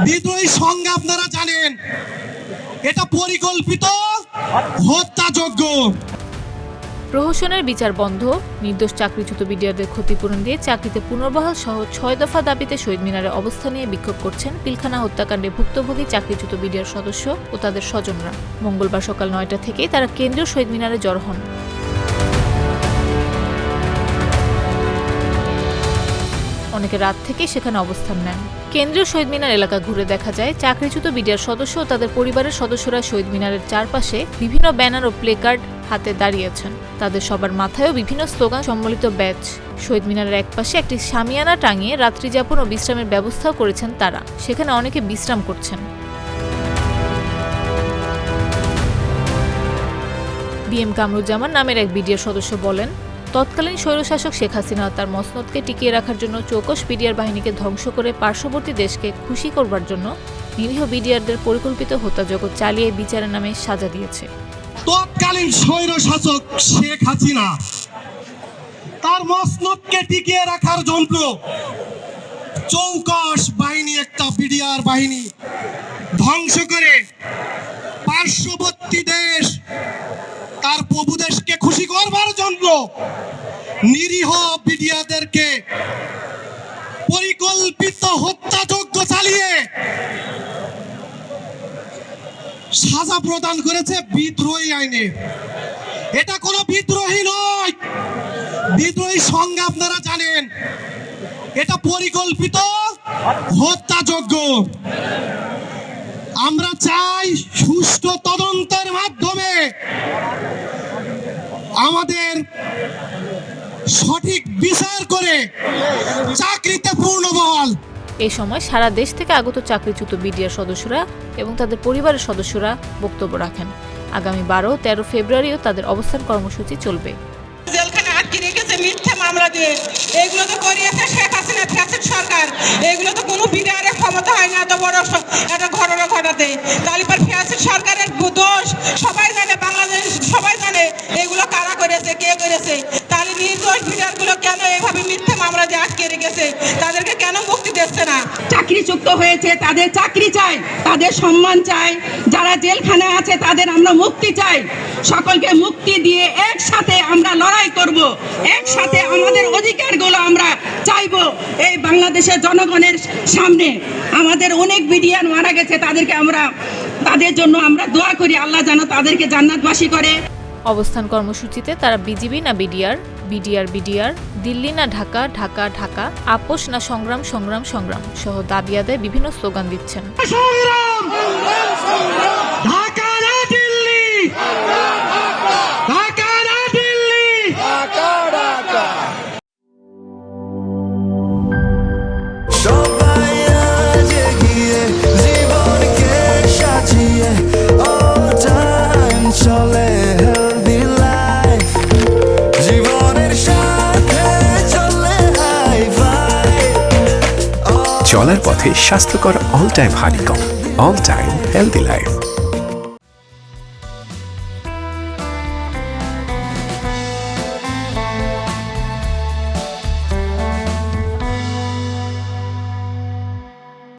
বিদ্রোহী সংজ্ঞা আপনারা জানেন, এটা পরিকল্পিত হত্যাযজ্ঞ। প্রহসনের বিচার বন্ধ, নির্দোষ চাকরিচ্যুত বিডিআরদের ক্ষতিপূরণ দিয়ে চাকরিতে পুনর্বহাল সহ ৬ দফা দাবিতে শহীদ মিনারে অবস্থান নিয়ে বিক্ষোভ করছেন পিলখানা হত্যাকাণ্ডে ভুক্তভোগী চাকরিচ্যুত বিডিআর সদস্য ও তাদের স্বজনরা। মঙ্গলবার সকাল ৯টা থেকেই তারা কেন্দ্রীয় শহীদ মিনারে জড়ো হন। অনেকে রাত থেকে সেখানে অবস্থান নেন। কেন্দ্রীয় শহীদ মিনার এলাকা ঘুরে দেখা যায় চাকরিচ্যুত বিডিআর সদস্য ও তাদের পরিবারের সদস্যরা শহীদ মিনারের চারপাশে বিভিন্ন ব্যানার ও প্লেকার্ড হাতে দাঁড়িয়েছেন। তাদের সবার মাথায়ও বিভিন্ন স্লোগান সম্বলিত ব্যাজ। শহীদ মিনারের একপাশে একটি শামিয়ানা টাঙিয়ে রাত্রিযাপন ও বিশ্রামের ব্যবস্থাও করেছেন তারা। সেখানে অনেকে বিশ্রাম করছেন। বিএম কামরুজ্জামান নামের এক বিডিআর সদস্য বলেন, তৎকালীন স্বৈরশাসক শেখ হাসিনা তার মসনদকে টিকিয়ে রাখার জন্য চৌকস বিডিআর বাহিনীকে ধ্বংস করে পার্শ্ববর্তী দেশকে খুশি করবার জন্য নিরীহ বিডিআরদের পরিকল্পিত হত্যাযজ্ঞ চালিয়ে বিচারের নামে সাজা দিয়েছে। তৎকালীন স্বৈরশাসক শেখ হাসিনা তার মসনদকে টিকিয়ে রাখার জন্য চৌকস বাহিনী, একটা বিডিআর বাহিনী ধ্বংস করে পার্শ্ববর্তী দেশ তার প্রভু দেশকে খুশি করবার জন্য নিরীহ বিডিআরদেরকে পরিকল্পিত হত্যাযজ্ঞ চালিয়ে সাজা প্রদান করেছে বিদ্রোহী আইনে। এটা কোনো বিদ্রোহী নয়, বিদ্রোহী সংজ্ঞা আপনারা জানেন, এটা পরিকল্পিত হত্যাযজ্ঞ। আমরা চাই সুষ্ঠু তদন্তের মাধ্যমে আমাদের সঠিক বিচার করে চাকরিতে পুনর্বহাল। এই সময় সারা দেশ থেকে আগত চাকরিচ্যুত বিডিআর সদস্যরা এবং তাদের পরিবারের সদস্যরা বক্তব্য রাখেন। আগামী 12-13 ফেব্রুয়ারিও তাদের অবস্থান কর্মসূচি চলবে। জেলখানে আটকে রেখেছে মিথ্যা মামলা দিয়ে, এগুলো তো করিয়েছে শেখ হাসিনা ফ্যাসিস্ট সরকার। এগুলো তো কোনো বিডিআরের ক্ষমতা হয় না এত বড় একটা ঘটনা ঘটাতে। তালিবান ফ্যাসিস্ট সরকারের দোষ সবাই জানে, বাংলাদেশ সবাই জানে এগুলো কারা করেছে, কে করেছে। তাহলে নির্দোষ বিডিআরগুলো কেন এভাবে মিথ্যা মামলা দিয়ে আটকে রেখেছে? তাদেরকে কেন মুক্তি দিচ্ছে না? চাকরিচ্যুত হয়েছে, তাদের চাকরি চাই, তাদের সম্মান চাই। যারা জেলখানায় আছে তাদের আমরা মুক্তি চাই। সকলকে মুক্তি দিয়ে একসাথে আমরা লড়াই করব, একসাথে আমাদের অধিকারগুলো আমরা চাইবো। এই বাংলাদেশের জনগণের সামনে আমাদের অনেক বিডিআর মারা গেছে, তাদের জন্য আমরা দোয়া করি, আল্লাহ যেন তাদেরকে জান্নাতবাসী করে। অবস্থান কর্মসূচিতে তারা বিজিবি না বিডিআর, বিডিআর বিডিআর, দিল্লি না ঢাকা, ঢাকা ঢাকা, আপোষ না সংগ্রাম, সংগ্রাম সংগ্রাম সহ দাবি আদায়ে বিভিন্ন স্লোগান দিচ্ছেন। ঢাকা না দিল্লি, ঢাকা না দিল্লি, ঢাকা ঢাকা। সবাই আজ এগিয়ে জীবনকে সাজিয়ে all time চলে healthy life, জীবনের সাথে চলে high vibe, চলার পথে স্বাস্থ্যকর all time honeycomb, all time healthy life.